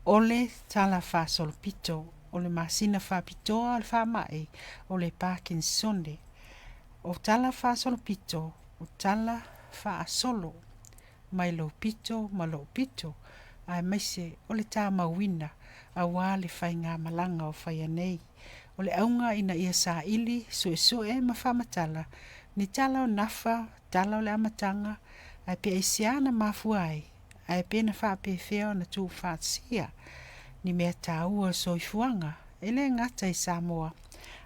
ole tala fa solpito, ole masina fa pitoa al fa mai, ole Parkinsone. O tala fa solpito, o tala fa solo, mai lo pito, ma lo pito, ai maise ole tā mawina, a wale fai ngā malanga o fai anei. Ole aunga ina ia sa ili, sue ma fa matala, ni tala o nafa, tala o le amatanga, ai pe aisiana mafuai, ai pe na fa pe feo na tu fa sia, ni mea tāua soifuanga, ele ngata i Samoa.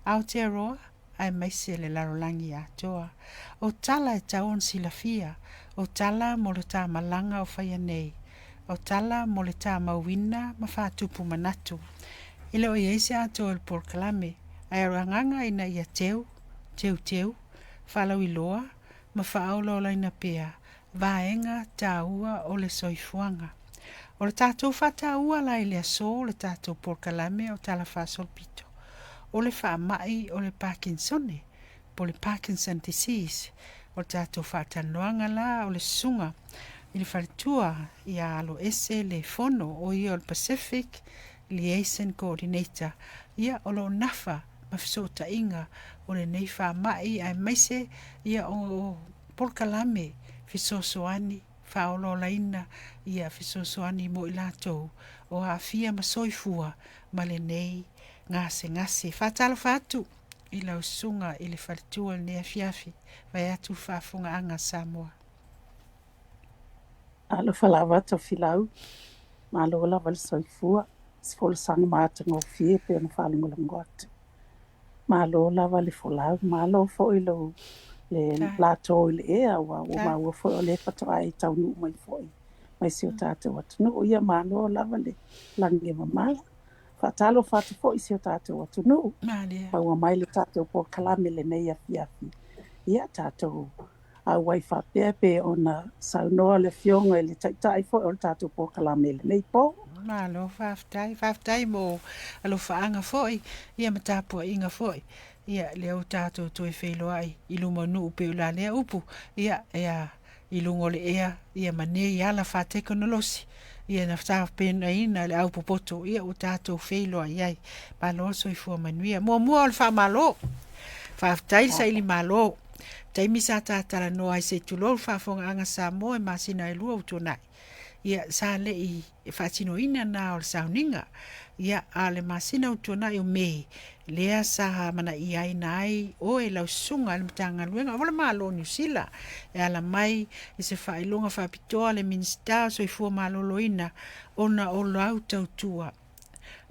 Aotearoa, ai maise le larolangi atoa. O tala e taon silafia, o tala mo le tā malanga o whaia nei. O tala mo le tā mawina ma whātupu manatu. Ile o ieise atoa le porkalame, ai ranganga ina ia teu, whalau iloa, ma whaaulola ina pea, vaenga tāua o le soifuanga. O le tātou whataua la i le aso, le tātou porkalame o tala whasolpito. O le whaamai o le Parkinsone, po le Parkinson disease, o le tātou whatanoanga la o le sunga, i le whalitua i a alo ese le fono o i o le Pacific Liaison Coordinator, ia o lo nafa mafisota inga o le nei whaamai ai maise ia o porkalame fisosoani, whaolo laina ia fisosoani mo i lātou o a fia masoifua ma le nei ngase whatala whatu i lau sunga i le whalitua le nea fiafi vai atu whafunga anga Samoa. Alo whalawa to whilau, ma alo la wal soifua, sfola sanga mātanga o fie pe ana whalunga atu. Ma alo la wal whalau, ma alo fo ilo le plato i le ea wa o ma ua fo o le patoa i tau nuu mai fo i. Mai si o tātou atu nuu, ia ma alo la wal langi mamala. Whatalo whatu fo i si o tātou atu nuu. Paua mai le tātou po kalame le nei a fiafi. Ia tātou a wai whapepe o na saunoa le fionga le taitai fo o tātou po kalame le nei po. Malo, whaftai mo alo whaanga foi, ia matapua inga foi. Ia leo tātou toi whelo ai, iluma nuu pe ula lea upu. Ia ilungo le ea, ia mane i ala whateko nolosi. Ia na whatawa pena ina le au popoto, ia o tātou whelo ai ai. Malo so i fua manuia. Mua o le wha malo. Whaftai sa ili malo. Taimi sa tātara noa i se tulo, whafonga anga sa moe masina e lua utonai. Ia sa le i whatino ina na o le sauninga. Ia a le masina utonai o me. Lea sa mana i ai nai o e lau sunga le mtanga luenga. Wala malo New Zealand. E ala mai i se whailonga whapitoa le minista so i fua malo loina. Ona o lau tautua.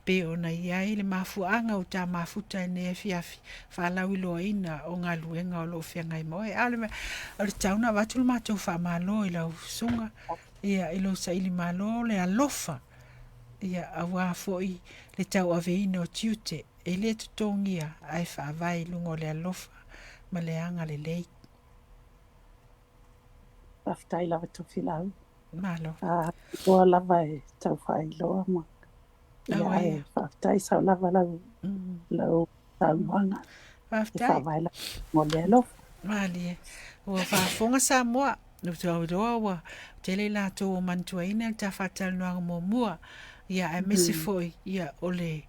Pe ona iai le mafuanga o tā mafuta e nea fiafi. Whalau iloa ina o ngā luenga o lo whianga i moe. O le tauna watulu mātou wha malo i lau sunga. Ia ilo sa ili malo le alofa. Ia awa foi le tau aveina o tiute. E le tutongia ai wha avai lungo le alofa. Ma le anga le lei. Whaftai lawa to whilau. Malo. Oa lava e tau whai loa ma. Ia e whaftai sau lava lau tau wanga. Whaftai. E whawai la mo le alofa. Mali e. Ua whafonga sa moa. Nutu au doa wa. Tele la tō o mantua ina ta whatal noanga mō mua. Ia e mese foi. Ia ole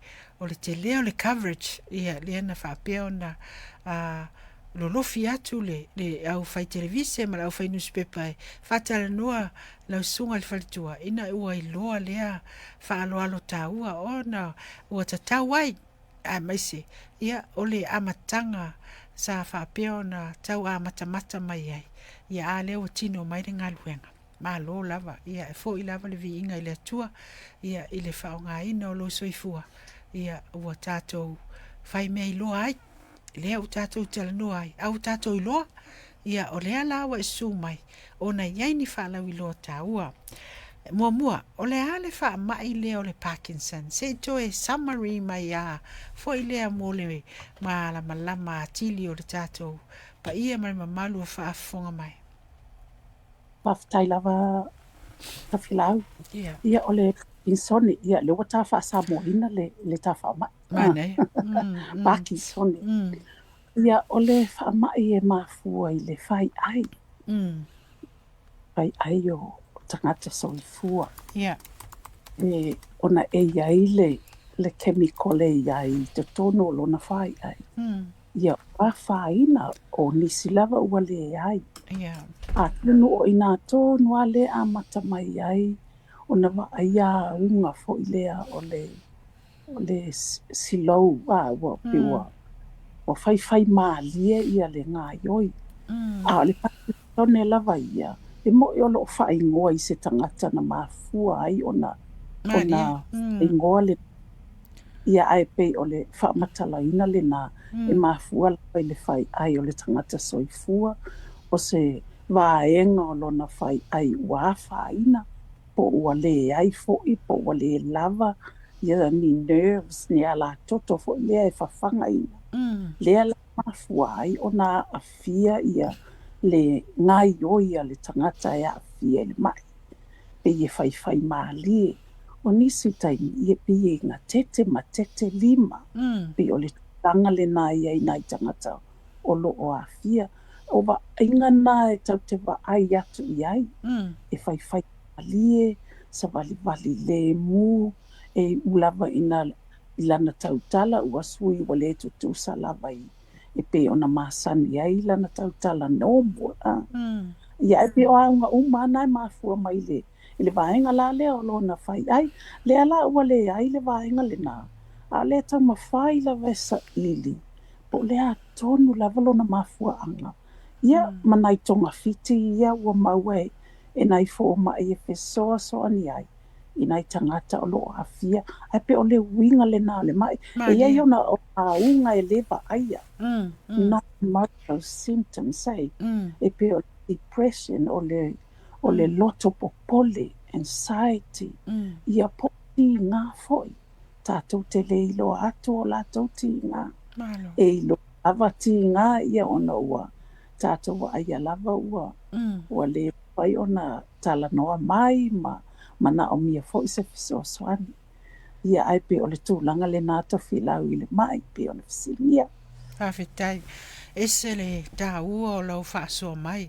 te leo le coverage. Ia lea na whapea na lolofi atu le au whai televise ma au whai newspaper. Whatal noa lau sunga le whalitua. Ina ua i loa lea whaaloalo tā ua. Ona ua ta tawai. A maise. Ia ole amatanga sa whapea na tau amatamata mai ai. Ia a leo tino mai ringa luenga. Ma lo lava. Ia e fo i lava le vi inga i le atua. Ia i le whao ngā ina o lo soifua. Ia ua tātou whai mea i loa ai. Lea u tātou tala noa ai. Au tātou i loa. Ia o lea lawa e su mai. O na iai ni whalau i loa tā ua. Mua, o le ale wha mai leo le Parkinson. Se to e summary mai a fo i lea mo le malama atili o le tātou. Pa ia mai mamalu a wha afonga mai. Whaftai lava ta whilau. Ia o le insoni. Ia le wata wha samo ina le ta wha mai. Mane. Parkinsone. Ia o le wha mai e mafua i le whai ai. Whai ai o tangata soifua. Ia. ona e iai le chemical e iai te tono lona whai ai. Ia a whaina o nisi lava ua le ai. Ia. A tunu o ina tonu a le a mata mai ai o na wa aia unga fo i lea o le silou a ua piwa. O whai maalie ia le ngā ioi. A o le pati tone lava ia. E mo i o lo whai ngoa i se tangata na mafua ai o na ingoa le ia ai pe o le whaamatalaina le nā e mafua lava i le whai ai o le tangata soifua o se vaenga o lona whai ai ua whaina po ua le ai fo'i po ua le lava ia ni nerves ni ala toto fo'i lea e whawhanga ina lea la mafua ai o nā awhia ia le ngai oia le tangata e awhia le mai pe ie whai maalie o nisi taimi ia pe ie ngā tete ma tete lima pe o le tanga le nā ia i nai tangata o lo o awhia o wa inga nā e tau te wa ai atu i ai e whai maalie sa vali le mu e ulawa ina ilana tautala ua sui wa le tutusa lava i e pe ona masani ai ilana tautala nomo ia e pe o aunga umana e mafua mai le vaenga la lea o lona whai ai lea la ua le ai le vaenga le nā a le tau mawhai la vesa ili po lea tonu lava lona mafua anga ia manai tonga fiti ia ua maue e nai fo ma e fesoa so ani ai i nai tangata o loo hafia ai pe o le winga le nā le mai e ia iona o a unga e leva aia not medical symptoms say e pe o depression o le loto popole anxiety ia po ti ngā foi tātou te le ilo atu o lātou ti ngā e ilo lava ti ngā ia ona ua tātou wa aia lava ua le pai ona tala noa mai mana o mia fo i se fisoasoani ia ai pe o le tūlanga le nā tawhilau i le mai pe o le fisinia Whawhetai. Ese le tā ua o lau whaasoa mai.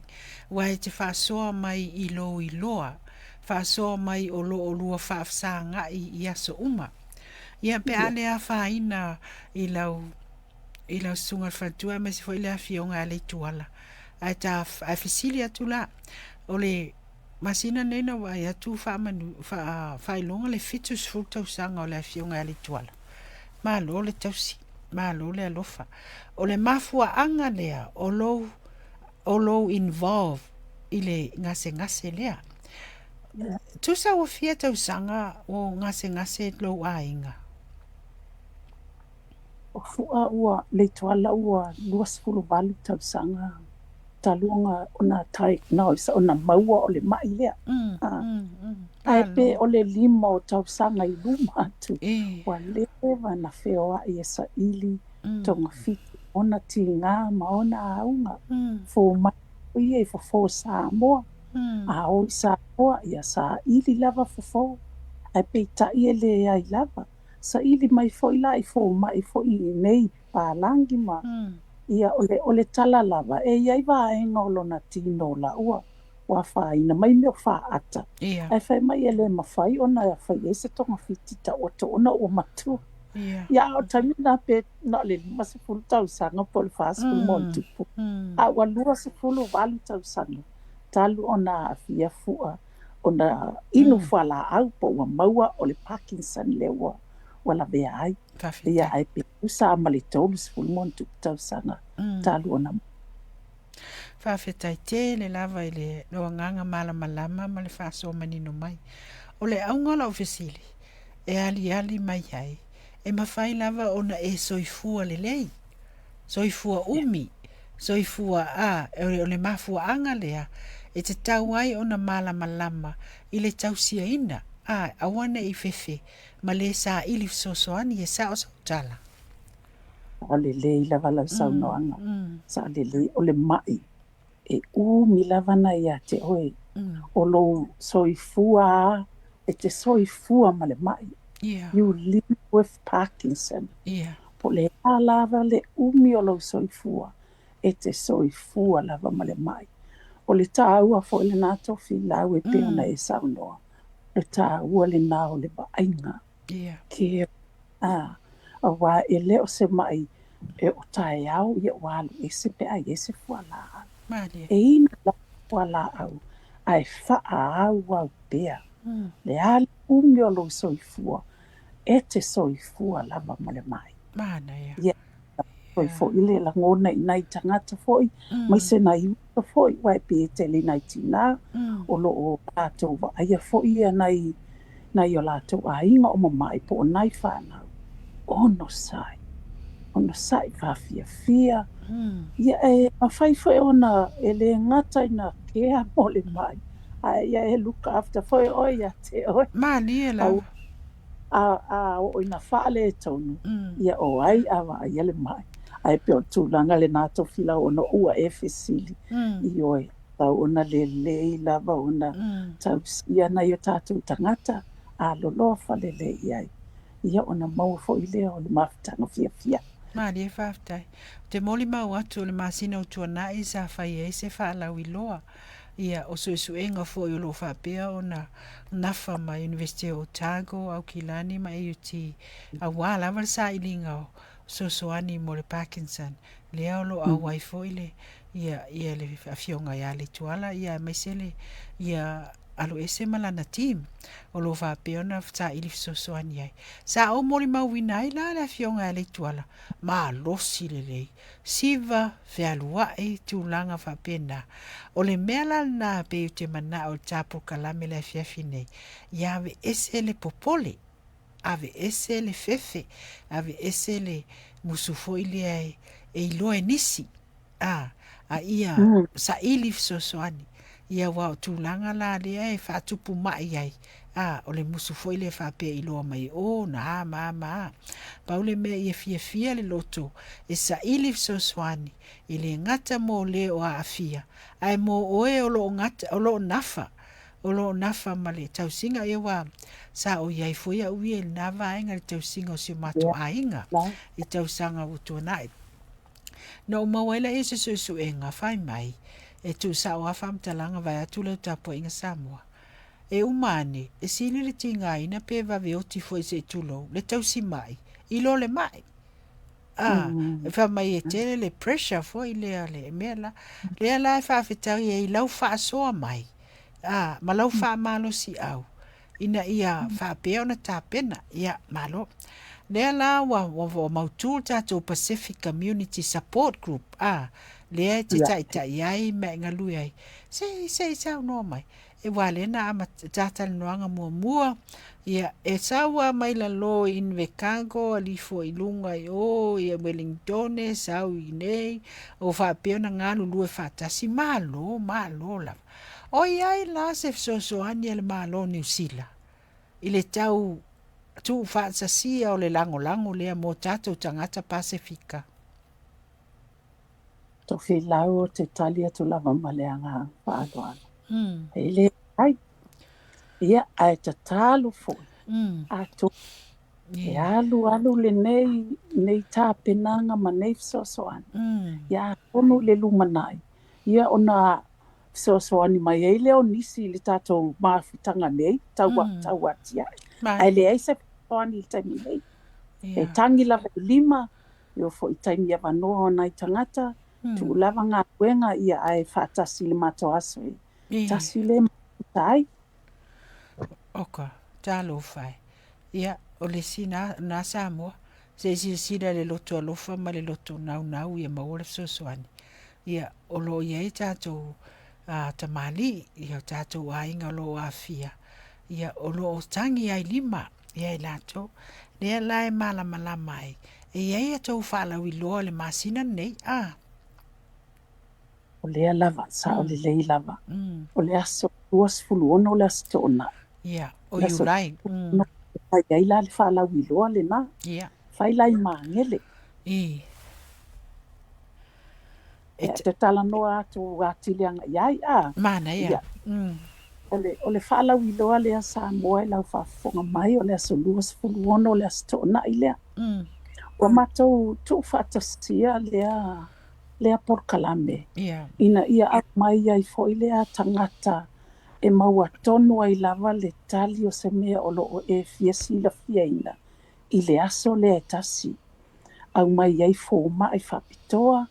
Wai te whaasoa mai i loa. Whaasoa mai o lo lua whaafsanga i aso uma. Ia pe ale a whaina i lau sunga whatua me se fo i le a fionga a le tuala. Ai tā a fisili atu la. O le masina nena wai atu whailonga le fitus fultau sanga o le a fionga a le tuala. Ma lo le tausi. Ma lo le alofa. O le mafua anga lea o lo involve i le ngase lea. Tu sa o fia tau sanga o ngase lo ainga. o fua ua le tuala ua 2 tau sanga talunga ona diagnose ona maua o le mai lea ai pe o le 5 o tau sanga i luma atu ua lewa na feoa i esa ili tonga fiti ona ti ngā ma ona aunga fo mai ia i fo Samoa a o i Samoa ia sa ili lava fo ai pe ta ia le ai lava sa ili mai fo i lai fo mai fo i nei palangi ma ia o le tala lava e iai vaenga o lona tino la ua whaina mai meo whaata ai whai mai e le mawhai ona whai e se tonga fiti ta oto ona o matu ia o tamina pe na le masi fulu tau sanga po le whaasipulu montupu a ua 2 tau sanga talu ona afia fua ona inu whala au po ua maua o le Parkinson le ua wala vea ai ia ai pe usa amali tolu sifulu montupu tau sanga talu ona whawhetai te le lava i le loa nganga malama ma le whaasoa manino mai. O le aunga lau fesili e ali mai ai e mawhai lava ona e soifua le lei. Soifua umi. Soifua o le mafua anga lea e te tau ai ona malama i le tausia ina awane i fefe ma le sa ili sosoani e sa o sautala. Ale le lava lau saunoanga sa ale le o le mai e umi lava na ia te oe o lo soifua e te soifua ma le mai you live with Parkinson po le lava le umi o lo soifua e te soifua lava ma le mai o le tāua fo le nato fi lau e peona e saunoa le tāua lenā o le va'aiga Ia. ke auā e lē o se mai e o taeao ia ua alu ese pe ai ese fualaau Malia. e ina la fualaau ae fa'aau au pea le a le umi o lou soifua e te soifua lava ma le mai Mana ia. ia foi fo'i le lagona inai tagata fo'i mai se nai uta fo'i ua e pe te le nai tina o lo'o latou va'aia fo'i ia nai o latou aiga o mamai po o nai whanau ono sai fa'afiafia ia e mawhai fo'i ona e le ngata ina kea mo le mai ia e look after fo'i oi ia te oi Malia la. o ina whaale e tonu ia o ai awa ia le mai ai pe o tūlanga le nātou whila ona ua e fesili i oe tau ona le lei lava ona tau ia na i o tātou tangata a loloa whale le iai ia ona mau fo i lea o le mawhitanga fia Malia whaftai. Te moli mau atu o le masina o tuana i sa whai e se whaalau i loa. Ia o suenga fo i lo whapea o na nafa ma University of Otago au Kilani ma AUT. A wala wala sa ilinga o sosoani mo le Parkinson. Lea o lo a waifo i le ia le afionga ia le tuala ia mesele ia alo ese malana team o lo whapea na sa ili sosoani ai. Sa o mori mau winai la le afionga ia le tuala. Ma losi le lei. Siva vealua e tūlanga whapena. O le mea na pe te mana o tapo kalame le fiafi nei. Ia ave ese le popole. Ave ese le fefe. Ave ese le musufo ili ai. E iloa e nisi. A ia sa ili sosoani. Ia wao tūlanga la lea e whaatupu mai ai. O le musufo ili e whapea iloa mai. O na ma. Paule mea ia fia le loto. E sa ili sosoani. Ile ngata mo le o a afia. Ai mo oe o lo ngata o lo nafa. O lo nafa male tausinga e wa sa o iai foi a ui el nava ainga le tausinga o se mato ainga. I tausanga utu nai. Na o mawela e se so e nga fai mai. E tu sa o afam talanga vai atu le tapo inga Samoa. E umane, e sili le tinga ina pe va veoti foi se tulo. Le tausi mai. Ilo le mai. E fa mai e tele le pressure foi le mela. Le la fa fitari e lau fa soa mai. Ma lau fa malo si au. Ina ia fa pe ona tapena ia malo. Le la wa mautul tato Pacific Community Support Group. Le te tai ai me ngalu ai. Sei sa no mai. E wale na ama tata noanga mua ia e sawa mai la lo in Vekango ali fo ilunga o ia Wellington sau i nei o fa pe na nganu lu fa tasi malo la o ia la se so ani le malo New Zealand ile tau tu fa sa si o le lango le mo tato tangata Pasifika to fi lau te talia tu lava maleanga pa adoana ele ai ia ai te talu fo ato e alu le nei tāpenanga ma nei fisoasoani ia tonu le lumanai ia ona fisoasoani mai ai leo nisi le tātou mafitanga nei tau atia ai le ai se fisoasoani le taimi nei e tangi lava lima io fo i taimi ia vanoa ona i tangata tu lava ngā kuenga ia ai whaatasi le mato aso tasi le matai oka talo fai ia o le sina na Samoa se sila le loto alofa ma le loto nau ia maua le sosoani ia o lo ia i tātou tamali ia tātou ainga lo afia ia o lo tangi ai lima ia i lato lea lae malama mai e ia tau whalau i loa le masina nei o lea lava sa o le lei lava o le aso duas fuluona o le aso tona ia o iulai ai la le whalau i loa le na ia whai lai mangele te tala noa atu atilianga iai mana ia o le whalau i loa lea sa moa e lau whafonga mai o le aso duas fuluona o le aso tona i lea o matou tu whaatasia lea porkalame ina ia au mai ai fo i lea tangata e maua tonu ai lava le tali o se mea o loo e fia sila fiaina i le aso le e tasi. Au mai ai fō mai whapitoa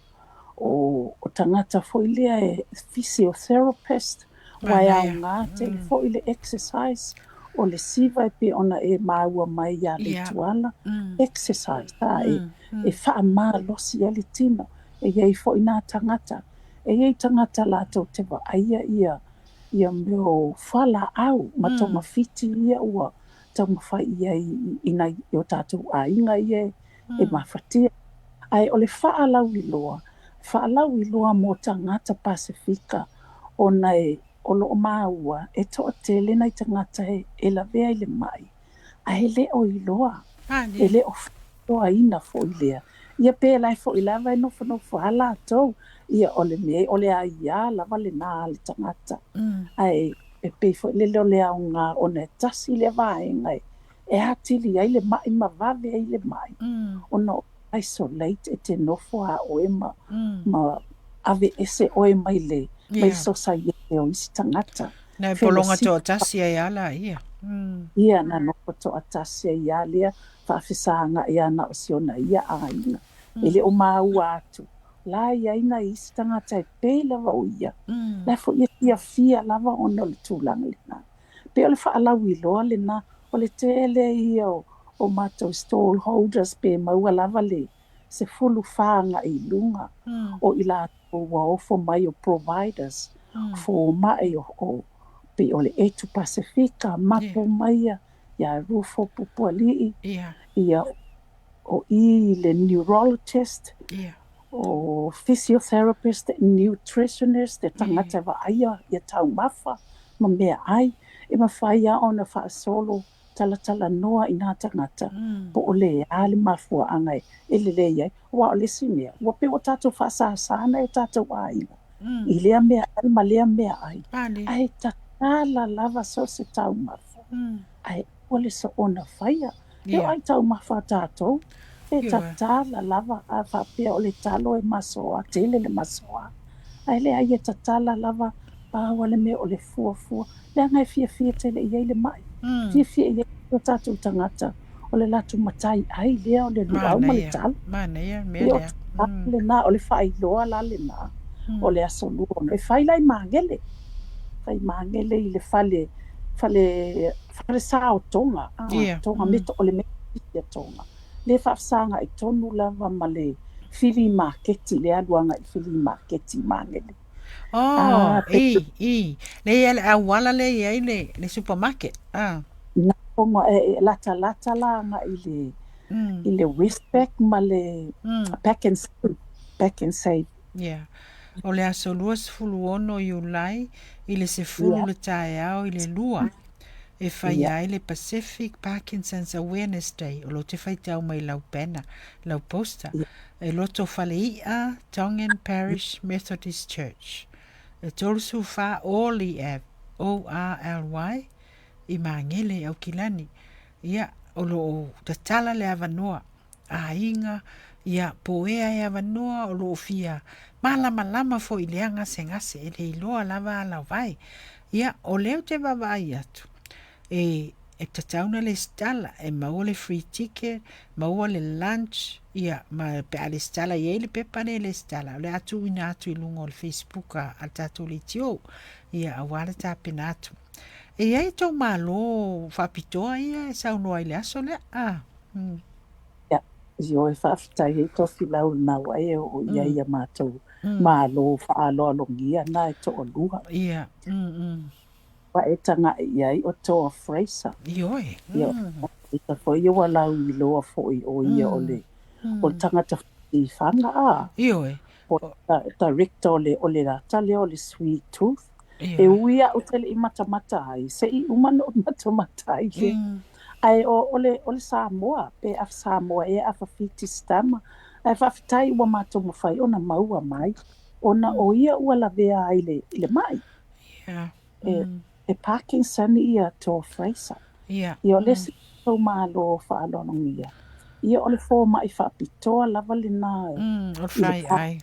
o tangata foi lea e physiotherapist wai au Manea. ngā te le foi le exercise o le siva e pe ona e maua mai ia le Yeah. tuala exercise ta e wha mā losi e le tino e iei foi nā tangata e iei tangata lātou te wa aia ia meo whala au ma tau mawhiti ia ua tau mawhai ia ina i o tātou a inga ia e mawhatia ai o le whaalau i loa mo tangata Pasifika o nei o loo maua e toa tele nei tangata e la vea i le mai a he le o i loa e le o whatoa ina fo i lea ia pē lai fo i lava e nofo nofo hala atou ia o le mea o le a ia lava le nā le tangata ai e pē fo i le leo le au ngā o ne tasi le vaenga e hatili ai le mai ma vave ai le mai o no isolate e te nofo a oe ma ave ese oe mai le society o isi tangata. Nei polonga to tasi ai ala ia. Ia na nofo to atasi ai alia whaafisanga ia na o siona ia aina. Ele o maua atu. La ia ina isi tangata e pēla wa uia. La fo ia fia lava ono le tūlanga le na. Pe o le whaalau i loa le na o le tele ia o mātou stallholders pe maua lava le se fulu whanga i lunga o i la wa ofo mai o providers fo mai o pe o le Etu Pasifika mapo mai ia rufo pupualii ia o i le neurologist o physiotherapist nutritionist e tangata wa aia ia tau mafa ma mea ai e mawhaia ona wha solo tala noa i nā tangata po o le ale mafua angai e le le iai wa o le sinea wa pe o tātou whaasāsana e tātou aina i lea mea ai ma lea mea ai ai tatala lava so se tau mafa ai o le so ona whaia e o ai tau mafa tātou e tatala lava a whapea o le talo e masoa tele le masoa ai le ai e tatala lava pawa le mea o le fuafua le angai fia tele iai le mai fia iai o tātou tangata o le latu matai ai lea o le luau ma le talo mea le na o le whailoa la le na o le aso lua e whailai mangele i le fale sao tonga tonga mito o le mea tonga le whaafsanga i tonu lava ma le fili marketi le aluanga i fili marketi mangele le ele awala le ai le supermarket na ponga e lata la nga i le Westpac ma le Pack and Save o le aso lua sefulu ono Iulai i le sefulu le taeao i le lua e whai ai le Pacific Parkinson's Awareness Day o lo te whaitau mai lau pena lau posta e loto whale ia Tongan Parish Methodist Church e tolusu wha Orly Ave O-R-L-Y i mangele au kilani ia o lo tatala le avanoa a inga ia poea e avanoa o lo fia malama fo i leanga se ngase e le iloa lava ala vai ia o leo te vavai atu e tatauna le stala e maua le free ticket maua le lunch ia ma pe ale stala ia le pepane le stala le atu ina atu i lunga o le Facebook a tatu le tio ia awala tapena atu e ai tau malo whapitoa ia e saunoa i le aso le Io e whaafitai e tofi lau na wai o ia mātou malo whaalolongia na e toa luha. Ia. Wa e tanga iai o toa Fraser. Io e. I ta fo ia wa lau i loa fo i o ia o le tangata i whanga Io e. O director o le rata le o le Sweet Tooth. E uia o tele i matamata ai. Se i umano matamata ai le. Ai o le Samoa pe af Samoa e af fiti stama ai fa fitai wa mato mo fai ona maua mai ona o ia ua la vea ai le mai e Parkinson ia to Fraser ia le so malo fa lo ia ia o le fo mai fa pitoa lava le na o fai ai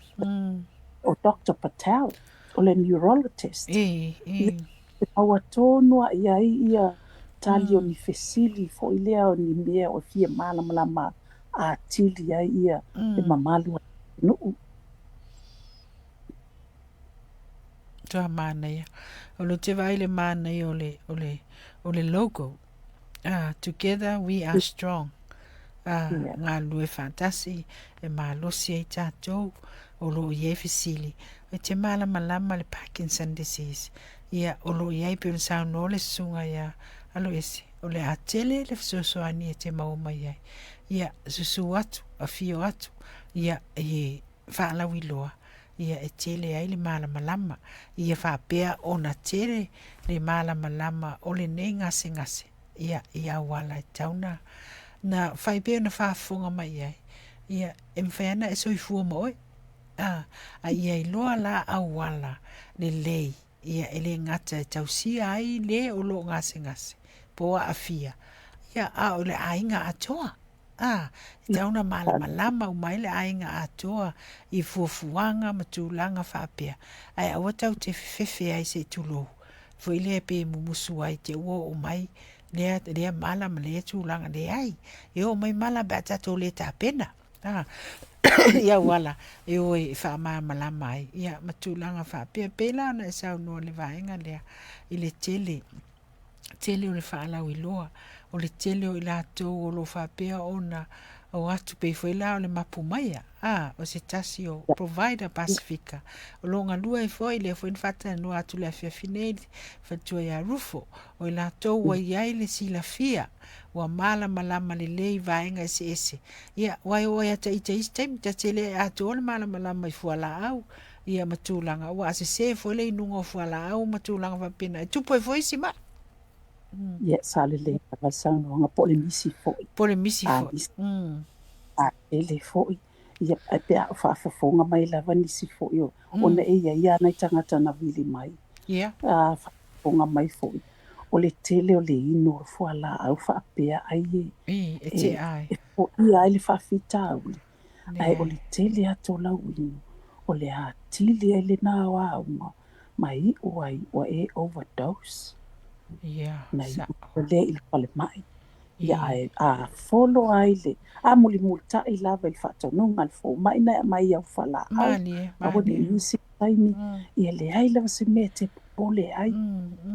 o Dr. Patel o le neurologist aua tonu ia tali o ni fesili fo ilea o ni mea o fia malama a tili ai ia e mamalu nuu. Tua mana ia. O lo te vai le mana ia o le logo. Together we are strong. Ia, Ngā lue fantasi e malosi ai tātou o lo iei fesili. E te malama le Parkinson disease. Ia o lo iei pe unsau no le sunga ia alo esi. O le atele le fisosoani e te mauma iai. Ia susu atu, a fio atu. Ia e whaalawi loa. Ia e tele ai le malama. Ia whapea o na tele le malama o le ne ngase. Ia wala e tauna. Na whaipe na whaafonga mai ai. Ia e mwhaiana e soifua moe. A ia i loa la au wala le lei. Ia ele ngata e tausia ai le o lo ngase. Poa a fia. Ia a o le ainga atoa. Tauna malama umai le ainga atoa i fuafuanga matulanga whapea. Ai awatau te fefe ai se tulo. Fo ile pe mumusu ai te ua o mai. Lea malama lea tūlanga le ai. E o mai mala bata tō le tā pena. Ia wala. E o e wha malama ai. Ia matūlanga wha pia pela na e sau noa le vaenga lea. I le tele. Tele o le wha alau i loa. O le tele o i la tō o lo wha pia o na o atu pe foi la o le mapu maia. O se tasi o provider Pacifica. O lo ngā lua i foi le foi fata no atu le fia fineli fatua ia rufo. O i la tō wa iai le sila fia. Wa malama le lei vaenga ese. Ia wai o ia ta ita istem ta tele atu o le malama i fuala au. Ia matulanga. Wa se se foi le inunga o fuala au matulanga vapena. Tupo i foi si ma. Ia sale le pasang nga pole misi fo. Pole misi fo. Ele fo. Ia pe a fa fonga mai lava nisi fo yo. Ona e ia na tangata na vili mai. Ia. Fa fonga mai fo. O le tele o le ino fo ala au fa pe ai. E te ai. O ia ele fa fita o. Ai o le tele ato la wino. O le a tili ele na wa mai o ai o e overdose. Yeah. Na le il pale mai. Ia a follow ai le. A muli multa i lava il fatto non al fo mai na mai au fala. Mani. A wone isi taimi. Ia le ai lava se mete pole ai.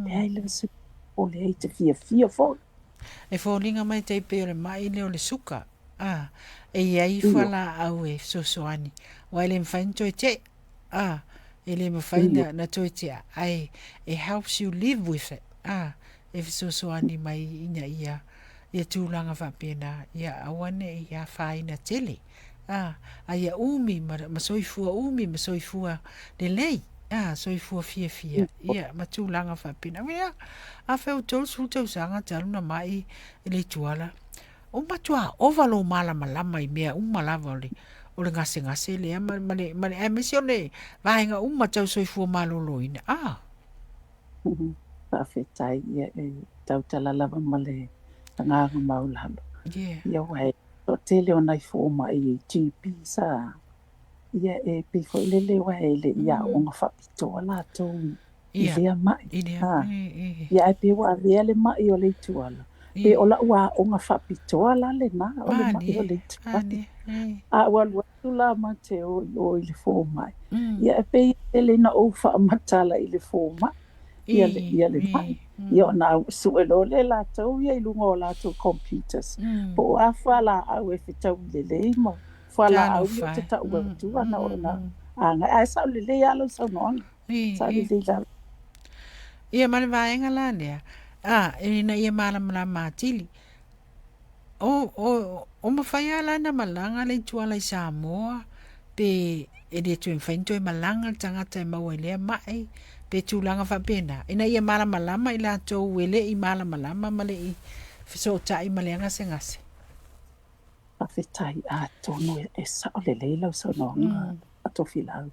Le ai lava se pole ai te fia fo. E fo linga mai te pe o le mai le o le suka. E iai fala au e sosoani. Wai le mfainto e te. E le mfaina na toi te ai. It helps you live with it. E sosoani mai ina ia tūlanga whapena. Ia awane ia whaina tele. Ia umi, masoifua umi, masoifua le lei. Soifua fia. Ia matūlanga whapena. Ia, a wheu tōl sultau sanga taluna mai le tuala. O matua ovalo malama i mea umalava o le ngase le mane emisione vaenga tau soifua malolo ina. Whawhetai ia e tautala lava male ngānga maulalo. Ia wai, o tele o nai fōma i GP sa. Ia e pifo ilele wai le ia o ngā whapitoa la tōu i lea mai. Ia e pe wa vea le mai o le tuala. Pe o la ua o ngā whapitoa la le nā o le mai o le tuala. A walu atu la ma te o i le fōma. Ia e pe ilele na o whaamatala i le fōma. Ia le mai. Ia na suelo le la tau ia i lunga o la tau computers. Po a whala au e whitau le mo. Whala au i te tau au tu ana o na. Anga a sau le alo sau noanga. Sau le la. Ia mani vaenga la lea. E na ia malamala matili. O mawhai ala na malanga le tuala i Samoa. Pe e le tuen whainto e malanga tangata e maua i lea mai. Pe tūlanga whapena. Ina ia malamalama i la tō wele i malamalama male i whisota i maleanga se ngase. Whawhetai a tōno e sao le leilau sau noanga a tō whilau.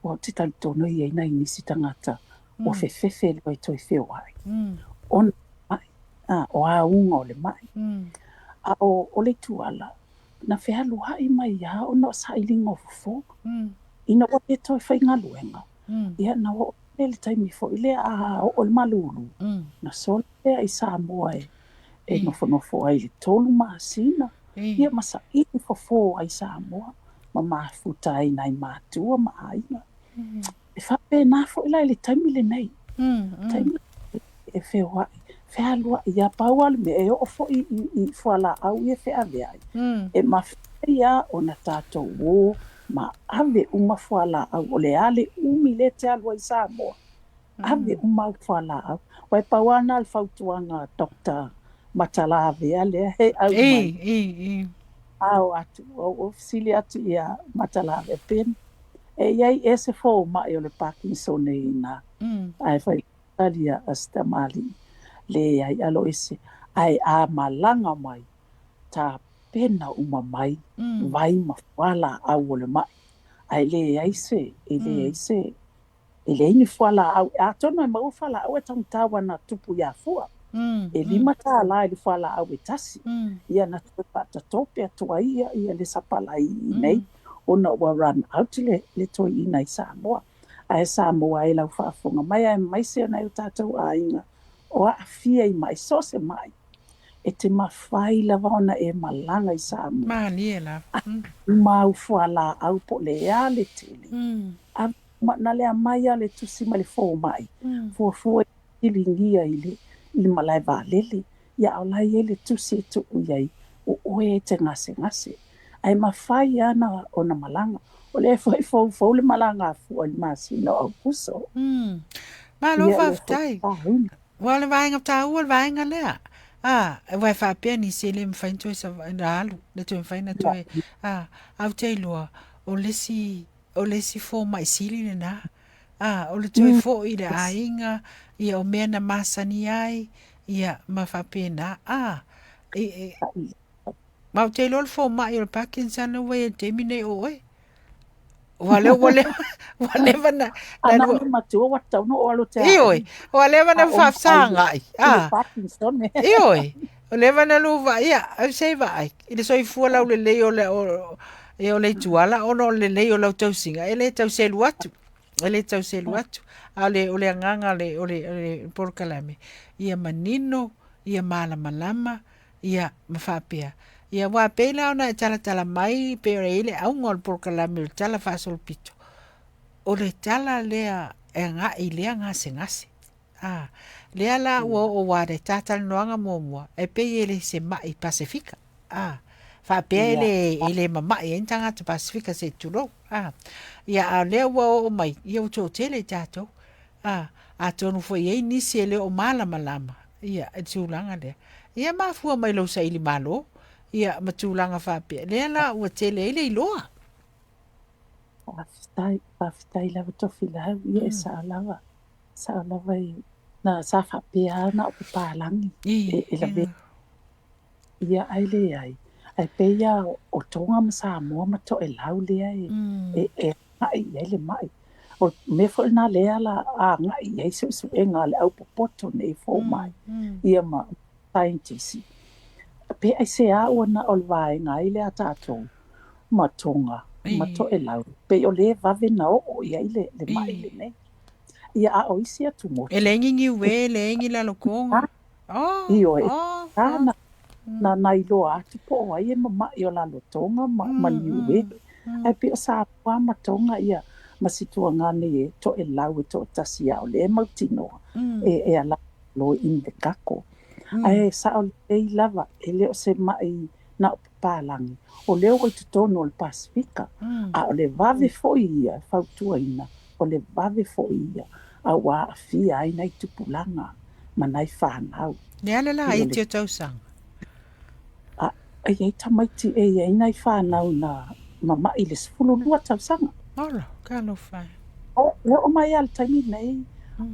O te tau tōno i eina i nisi tangata o whewhewhe lua i toi whewai. O mai, o a unga o le mai. A o le tuala, na whehalu hai mai a o no sailing o fufo. Ina o e toi whainga luenga. Ia na o le taimi fo ile a o le malulu na sol le i Samoa e nofo ai le tolu masina ia masa i fo ai Samoa ma mafuta ai nai matua ma aina e fa pe na fo ile le taimi le nei taimi e fewa fe alua ia paual me e o fo i fo ala au e fe ave ai e ma ia ona tato wo ma ave uma fo ala au o le ale umi le te alua i Samoa ave uma fo ala au wai pauana al fautuanga dokta Matalave ale he au mai au atu o fisili atu ia Matalave pen e iai ese fo mai o le Parkinson e ina ai fai talia astamali le ai alo ese ai a malanga mai ta pena uma mai vai ma fala au le mai ai le ai se ele ni fala au a tona ma fala au tang tawa na tupu ya fua e lima ta la le fala au tasi ia na ta tope tua ia le sapala i nei ona wa run out le toi i nei Samoa ai Samoa ai lau whaafonga mai se na tātou ainga o a fia i mai so se mai e te mawhai la vaona e malanga i Samoa mani e la mau whala au po le a le tele a na le mai a le tusi ma le fo mai fo i lingia i malai valele ia o lai e le tusi tu iai o e te ngase ai mawhai ana o na malanga o le fo le malanga fu o le masino au puso ma lo whaftai wale vainga tau wale vainga lea vai fa peni se le mfainto sa alu le tu mfaina tu au te loa o lesi fo mai sili na o le tu fo i le ainga ia o mena masani ai ia ma fa pena ma te lo fo mai o Parkinson we te mine o wale vana ana matua wata no o lo te ioi wale vana fa sanga Parkinson ioi le vana lu va ia sei vai ile soi fu la le o le tuala o no le o la tau singa ele tau se luatu ale o le nganga le porkalame ia manino ia malama ia mafapia ia wa pela ona tala mai pe ele au ngol porkalame tala fa sol pito o le tala lea e nga i lea ngase lea la o ware tatal noanga moa e pe ele se mai Pasifika fa pe ele mama e tanga te Pasifika se tulo ia a lea o mai ia o tele tato a tonu foi e nisi ele o malama ia e tulanga lea ia mafua mai lo sa ili malo ia matulanga fa pe lea la o tele ele iloa Pafitai lava tofilau ia sa lava na sa whapea na o palangi e lave ia ai le ai pe ia o tonga ma Samoa ma to e lau lea e ngai ai le mai o me fo na lea la ngai ai su e nga le au popoto nei fo mai ia ma scientist pe ai se a ona o vai ngai le atato ma tonga ma to e lau pe o le vave na o ia le mai le nei ia a o isia tu mo e lengi we lengi la lokonga io na nai lo atu po ai e mama i o la lotonga ma niwe ai pe o sa pa ma tonga ia ma situanga ne to e lau e to tasi au le mautino e ala lo in de kako ai sa o le lava e le o se mai na palangi o leo i tutono o le Pasifika a o le vave foi ia fautuaina o le vave foi ia a wa fia ai nei tupulanga ma nei whanau le ale la i te tausanga ai tamaiti ai nei whanau na mama i le sfulu lua tausanga ola ka no fai le o mai al taimi nei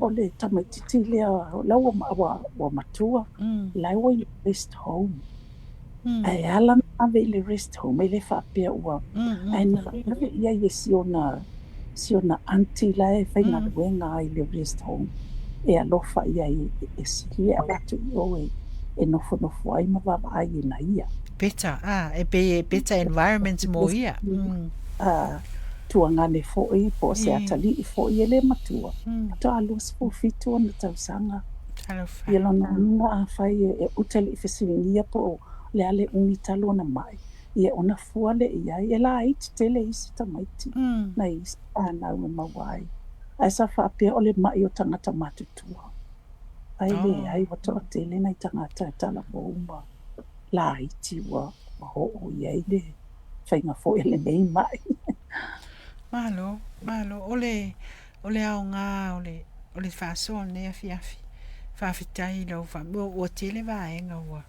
o le tamaiti ti lea laua wa matua laua i rest home ai ala ave le rest home le fa pe ua ai na ave ia ye siona anti la e fai na wenga ai le rest home e alofa ia e si e atu e nofo ai ma va ai na ia better e better environment mo ia tuagane foʻi po o se atalii foʻi e lē matua toʻalua sepuafitu ona tausaga ia lona unuga afai e uta leʻi fesiligia po o le a le umi talu ona maʻi ia ona fua leʻi ai e la iti tele isi tamaiti na isi anau e maua ai ae sa faapea o le maʻi o tagata matutua ai leai ua toʻatele nai tagata e talavou ma laiti ua hoʻo i ai le faiga foʻi lenei maʻi malo ole aoga ole faasoa lenei afiafi faafetai lau ua tele vaega ua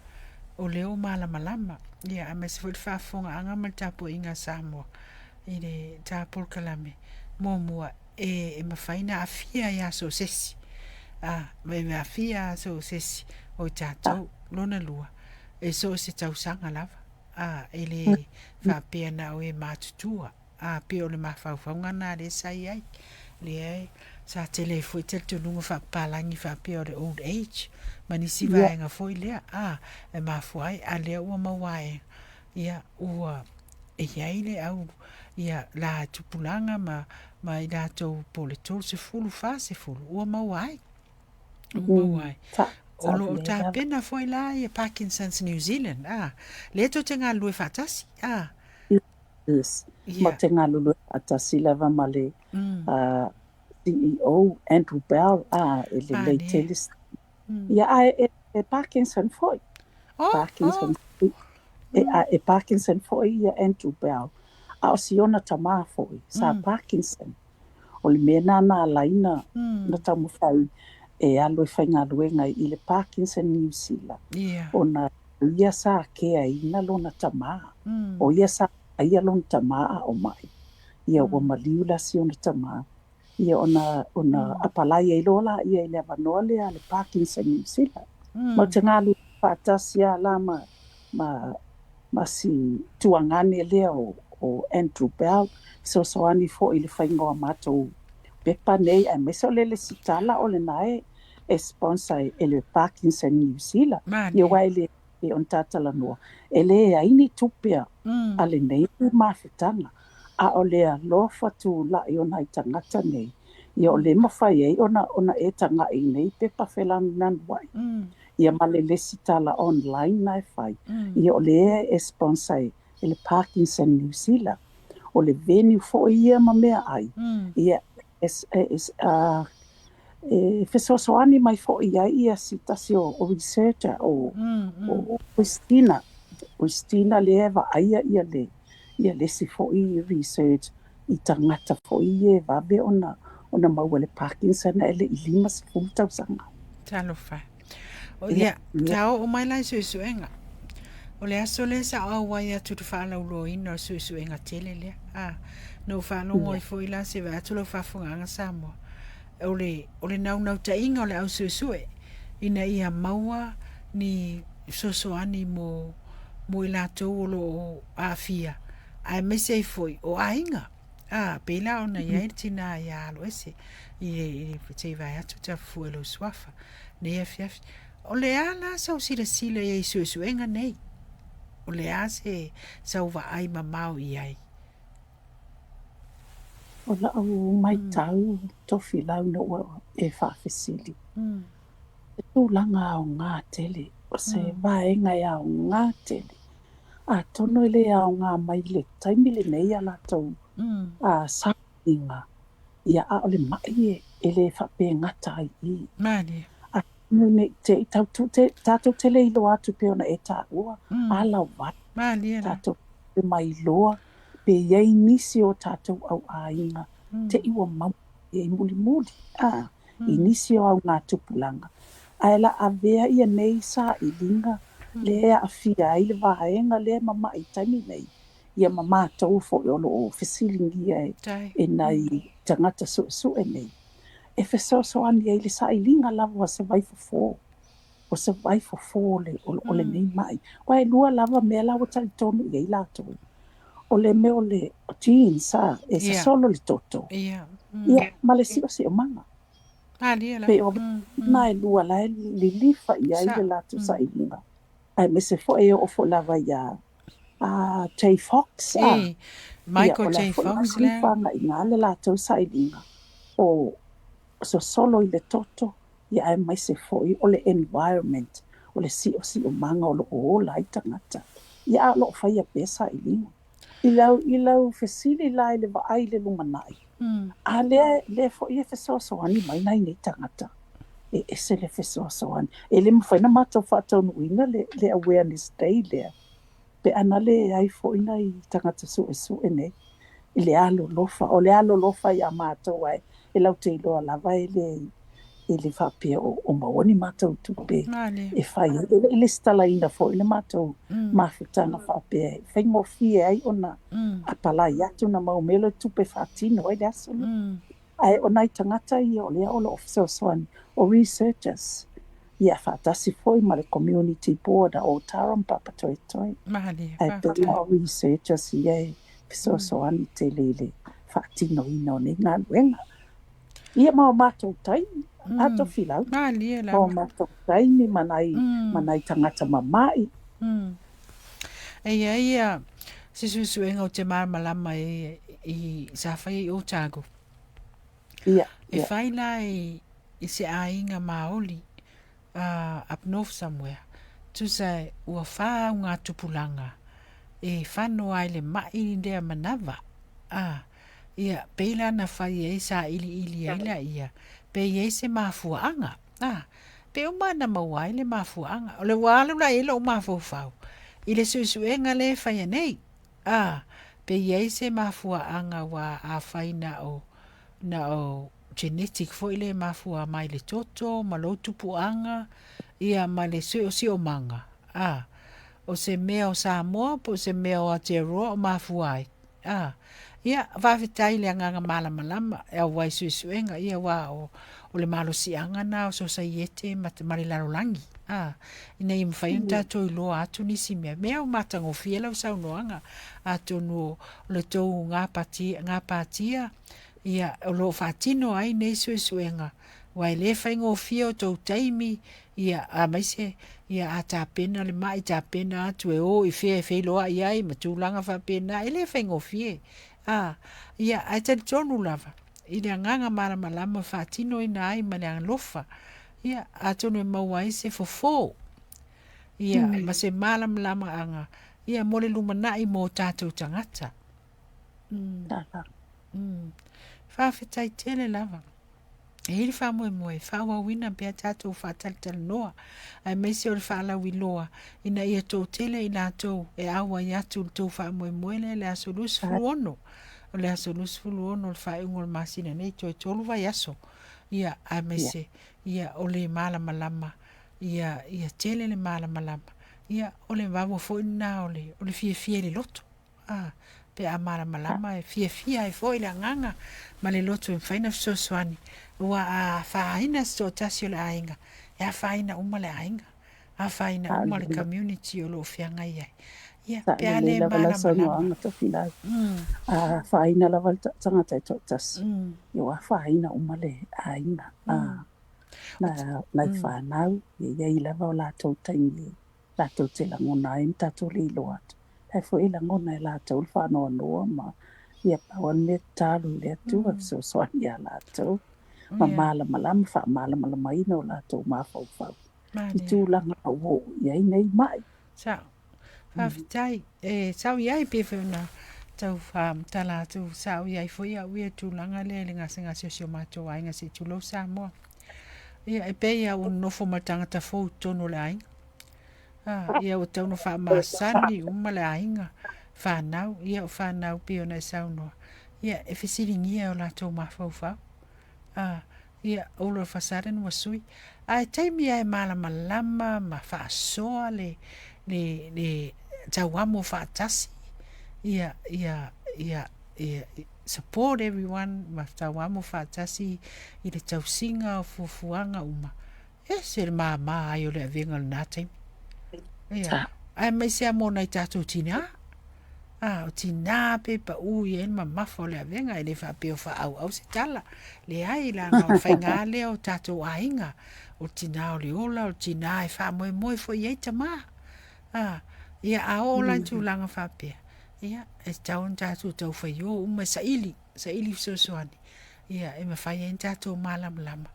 o leo malamalama ia a me se foi faafogaaga ma le tapuaʻiga Samoa i le tapol kalame muamua e mafaina afia iā sosesi me afia sosesi o i tatou lona lua e so se tausaga lava e le faapea na o e matutua pe o le mafaufauga na le sai ai leai sa tele foi te tunuga faapalagi faapea o le old age ma nisi vaega foi lea e mafuai a lea ua maua e ia ua e iai le au ia la tupulaga ma i latou po le tolu sefulu fasefulu ua maua ai o loo tapena foi la ia Parkinson's New Zealand le to te galue faatasi Yes. Ma te galulue faatasi lava ma le CEO Andrew Bell e le lei tele ia e Parkinson foi Parkinson e Parkinson foi ia Andrew Bell o siona tamā foi sa Parkinson o le mea na alaina na taumafai e alo e faigaluega i le Parkinson New Zealand ona ia sa kea ina lona tamā o ia sa ia lona tamā o mai ia ua maliu lasi ona tamā ia ona apalai ai loa la ia i le avanoa lea le Parkinson New Zealand ma te galu faatasi a la ma si tuagane lea o Andrew Bell soasoani foʻi le faigoa matou pepa nei ae mese o le sitala o lenā e sponsor e le Parkinson New Zealand ia ua e ona tatalanoa e lē aini tupea a lenei mafutaga a o le alofa tulaʻi ona i tagata nei ia o le mafai ai ona e tagaʻi nei pepa felanunanu ai ia ma le sitala online na e fai ia o le e sponsor e le Parkinson New Zealand o le venue foʻi ia ma mea ai ia fesoasoani mai foʻi ai ia sitasi o researcher o Christina lea vaaia ia lesi foʻi research i tagata foʻi e vave ona maua le Parkinson e le 5 tausaga talofa o ia tao o mai lai suesuenga o le aso le sa au ai atu te whaalauloina o suesuenga tele lea no whalongo i foʻi la se vai atu lo whafunganga Samoa o le nau ta inga o le au suesue ina ia maua ni sosoani mo i latou o lo afia ai mese i foi o ainga pela ona ia tina ia alo ese i te vai atu ta fuelo swafa ne afiafi o le ala sau sila i suesuenga nei o le ase sau va ai mamau i ai o laʻu mai tau tofi lau na ua e faafesili e tulaga aogā tele o se vaega e aogā tele atono i le aogā mai le taimi lenei a latou saʻiga ia a o le maʻi e lē faapegata ai mani nei te tatou tele iloa atu pe ona e taʻua alau vai mani tatou te mai loa pe iai nisi o tatou auaiga te iua mau iai mulimuli i nisi o augā tupulaga ae la avea ia nei saʻiliga le aafia ai le vaega lea mamaʻi taimi nei ia ma matou foʻi o loo fesiligia e nai tagata suʻesuʻe nei e fesoasoani ai le saʻiliga lava o se vaifofō o lenei maʻi ua e lua lava mea la ua talitonu i ai latou o le mea o le jeans e sasolo le toto ia ma le siʻosiʻomaga pe o na e lua la e lilifa i ai le latou saʻiliga ae mese foʻi e oo foʻi lava iā Jay Fox Michael o le J. fo i Fox hui le. whanga i ngā le lātou sailinga o so solo i le toto ia e mai se foi o le environment o le si o manga o lo o la i tangata ia a lo fai a pesa i linga i lau fesili la i le vaai le lumanai a le fo i e feso soani mai nai nei tangata e se le feso soani e le mawhaina mātou whātou nuina le awareness day lea pe ana le ai fo ina i tangata su e nei i le alo lofa o le alo lofa ia mātou ai e lau te iloa lava e le whapea o mawani mātou tupe Male. e whai e le stala ina fo i le mātou mawhutanga whapea e whai ngofie ai ona a pala i atu na maumelo tupe whatino ai le asolo ai ona i tangata i o lea o lo ofiseo soani o researchers ia whatasi foi ma le community board o Tarampapa toi toi Male. ai pe o researchers ia e fiso soani te lele whatino ina o ne ngā luenga ia mau mātou taimi ato filau Male la. o mātou taimi manai tangata mamai Ia se suenga o te malama i sa fai o tago. ia E fai la i se ainga maoli up north somewhere. Tu sai ua wha ngā tupulanga e whano ai le mai ndea manava. Ia peila na fai e sa ili aila ia. Pe e se mafuanga. Pe o mana mawai le mafuanga. O le wala la ilo mafufau. I le suenga le fai nei. Pe e se mafuanga wa a fai na o genetic fo ile mafua mai le toto, ma lo tupuanga, ia ma le si o manga. O se mea o Samoa, po se mea o Aotearoa o mafua ai. Ia, whawhitai le anganga malama, e wai suenga, ia wa o le malo sianga na o societe ma te marilarolangi. Ina i mwhainu tātou i loa atu nisi mea o matango fiela o saunoanga, atu no le tau ngā patia, ia o lo fatino ai nei suenga wai le fai ngo fio to taimi ia a mai se ia a ta pena le mai ta pena atu e o i fe lo ai ai ma tu langa fa pena ele fai ngo fie ia a te tonu lava i le nganga mara malama fatino ina ai ma le lofa ia a tonu mau ai se fofo ia ma se malam lama anga ia mo le lumana i mo tātou tangata whawhitai tele lava. E hiri wha moe, whawawina pia tātou whataltala noa. Ai meisi o le whaalau i loa. Ina ia tō tele i nā tō e awa i atu tō wha moe le aso lus fulu ono. O le aso lus fulu ono le whaeungo le masina nei tō e tōlu vai aso. Ia ai meisi, ia o le malama. Ia tele le malama. Ia o le wawa fo ina o le fie le loto. Pe a malama e fia e foi la nganga ma le loto e faina soani wa a faina so tasio le ainga e a faina uma le ainga a faina uma le community o lo fianga ia pe a le malama a faina la volta tanga te tas yo a faina uma le ainga na fainau ia i lava o la tau taimi la tau te langona i tatu li loat e fo ila ngona la tau whanoa noa ma ia pawan me talu le tua so soani a la tau ma malama wha malama ino la tau ma fau i tūlanga a wo ia nei mai sao whawhitai sao iai pewhuna tau tala tu sao iai fo ia ue tūlanga le ngasa sio mato ainga se tulo Samoa ia e pe ia un nofo matangata fo tono le ainga ia o tau no wha maasani uma le ainga whanau, ia o whanau pio nei saunoa. Ia e whisiringia o la tau mawhauwhau. Ia o lo whasare no sui. Ai taimi ai malama lama ma whaasoa le tau amo whaatasi. Ia support everyone ma tau amo whaatasi i le tau singa o fufuanga uma. E se le maa ai o le avenga le nā taimi. Ia, ai mai se amo nei tātou tina. O tina pe pa ui en ma mafo le avenga e le wha peo wha au se tala. Le ai la ngā whainga le o tātou ainga. O tina o le ola, o tina e wha moe fo i eita maa. Ia a o la tu langa wha pea. ia e taun tātou tau whai o uma saili fisosoani ia e mawhai e tātou malama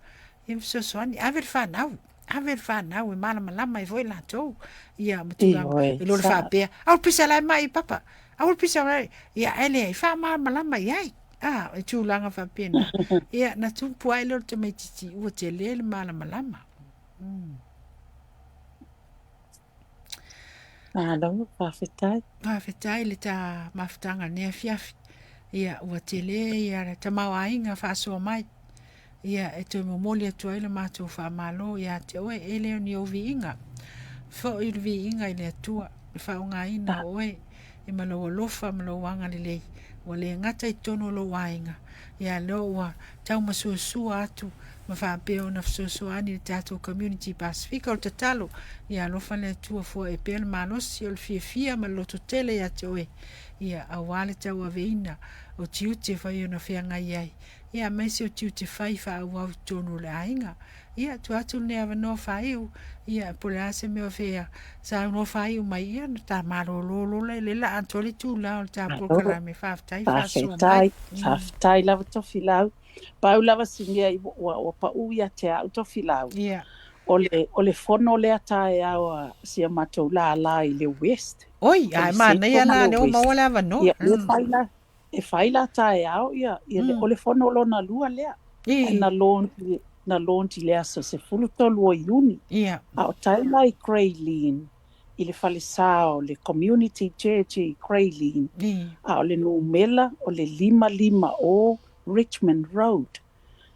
e fisosoani aver whanau e malama e voi lātou ia matulanga Ioi, e lor sa. whapea au pisa lai mai papa au pisa lai ia ele e wha malama iai e tūlanga whapena ia na tumpu ai lor te mai titi ua te lele malama Alo, whawhetai. Whawhetai le tā mawhitanga nea fiafi. Ia ua te le, ia te mawaiga whaasua mai. Ia e te momoli atua i le mātou whaamalo, ia te oe e leo ni o viinga. Fo i le viinga i le atua, i whaunga ina oe, i malaua lofa, malaua anga le lei. Ua le ngata i tono lo wainga. Ia leo ua tau masuasua atu, ma whaapeo na fsuasuani le tātou Community Pasifika o te talo. Ia lofa le atua fua e pēle malosi o le fia ma loto tele ia te oe. Ia awale tau aveina o tiute whai o na whianga iai. Ia meisi o tiute whai wha awau tonu le ainga. Ia tu atu ne awa no whaiu. Ia pole ase mea whea. Sa no whaiu mai ia na tā maro lolo le la antoli tū lao le tā prokarame whaftai whaasua mai. Whawhetai lava tofi lau. Pau lava singia i o pa uia te au tofi lau. Ia. O le fono le atae au sia matou la i le West. Oi, ai mana ia la ne o mawale awa no. Ia, e whaila tae au, ia, o le fono lona lua lea. Na lonti lea sa se fulutolu o iuni. Ia. A o taila i Craylene, i le falisao, le Community Church i Craylene. A o le numela, o le 55 o Richmond Road.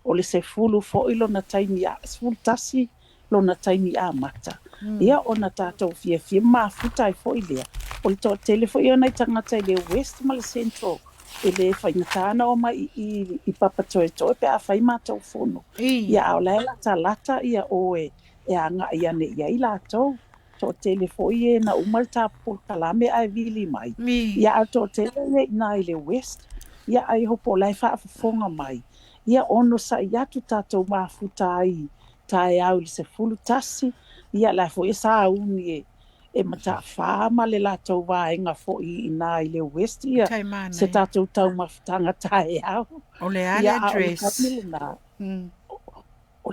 O le se fulu fo ilo na taimi a, se fulu tasi lo na taimi a mata. Ia o na tātou fia mafuta i fo ilea. O le tō telefo i ona i tangata i le West ma le Central. E le whainatana o mai i papatoe toe pe a whai mātou fono. Ia au leila ta lata ia o e anga ia ne ia i lātou. Tō telefo i e na umal tā kalame ai vili mai. Ia au tō telefo i na i le West. Ia ai hopo lai whaafafonga mai. Ia ono sa i atu tātou mafuta ai. Tae au li se fulu tasi. Ia lai fo i sa uni e mata whaama le lātou wāenga fo i nā i le West ia. Se tātou tau mawhitanga tae au. O le ale address. O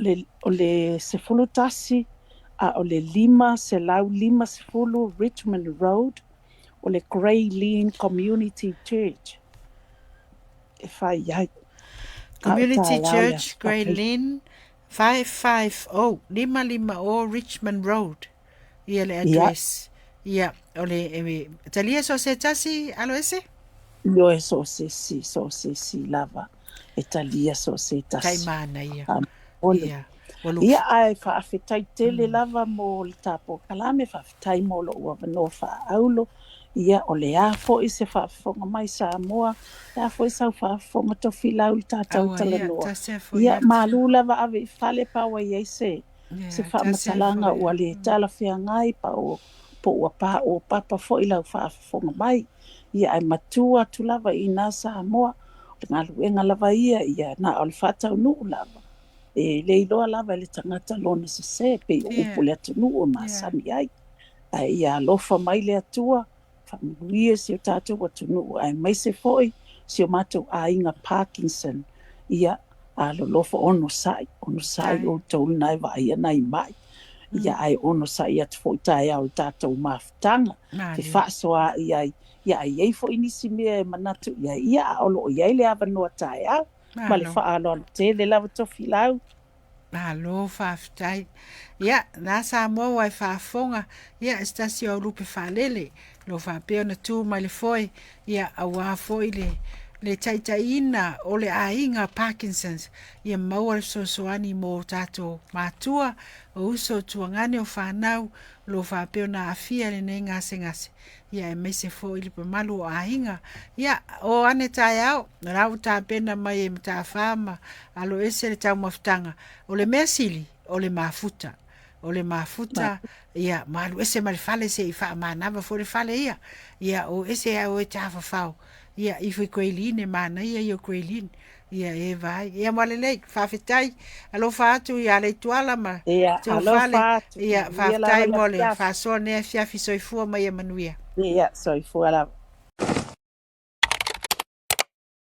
le se fulu tasi, o le 5 se lau 5 se fulu Richmond Road, o le Craylene Community Church. E whai iai. Community Church, Craylene, 550 Richmond Road. Ia le address. Ia, o le talia so se tasi alo ese? Io e so se si lava. E talia so se tasi. Taimana ia. Ia. Ia ai whaafetai tele lava mo le tapo kalame whaafetai mo lo ua vano whaaulo. Ia o le afo i se whaafonga mai Samoa. Le afo i sau whaafonga tofi lau le tātou talanoa. Ia malula wa ave i whale pawa i eise. Se whaamatalanga ua le tala whia ngai pa o po ua pa o papa fo i lau whaafonga mai. Ia ai matua tu lava i nā Samoa. Le ngā luenga lava ia na o le whatau nuu lava. E le iloa lava le tangata lona se pe upu le atu nuu o masani ai. Ai ia lofa mai le atua. Whamiluia si o tātou atu nuu. Ai mai se foi si o mātou a inga Parkinson. Ia a lo lofa ono sai o tau nai vai nai mai. Ia ai ono sai atu foi tai au tātou mawhitanga. Te whaasoa ia ai fo inisi mea manatu ia olo ia le avanoa tai au. Ma le whaalo te le lava tofi lau. Alo whaafitai. Ia, nā Samoa wai whaafonga. Ia, estasi o rupe whaalele. Lo whaapeo na tū mai le foi. Ia, awa foi le taitaina o le ainga Parkinson's. Ia maua le sosoani mo tātou mātua. O uso tuangane o whanau. Lo whaapeo na afia le nei ngase. Ia, e meise foi le pamalu o ainga. Ia, o ane tai au. Rau tā pena mai e mta whama. Alo ese le tau mawhitanga. O le mea sili, o le mafuta. O le mafuta, ia, malu ese ma le fale se i wha manava fo le fale ia. Ia, o ese au e tafa whau. Ia, i fui Craylene, mana ia i o Craylene. Ia, e vai. Ia, ma le lei, whawhetai. Alo whaatu, ia, le tuala ma. Ia, alo whaatu. Ia, whawhetai mo le whasoa nea fiafi soifua mai e manuia. Ia, soifua la.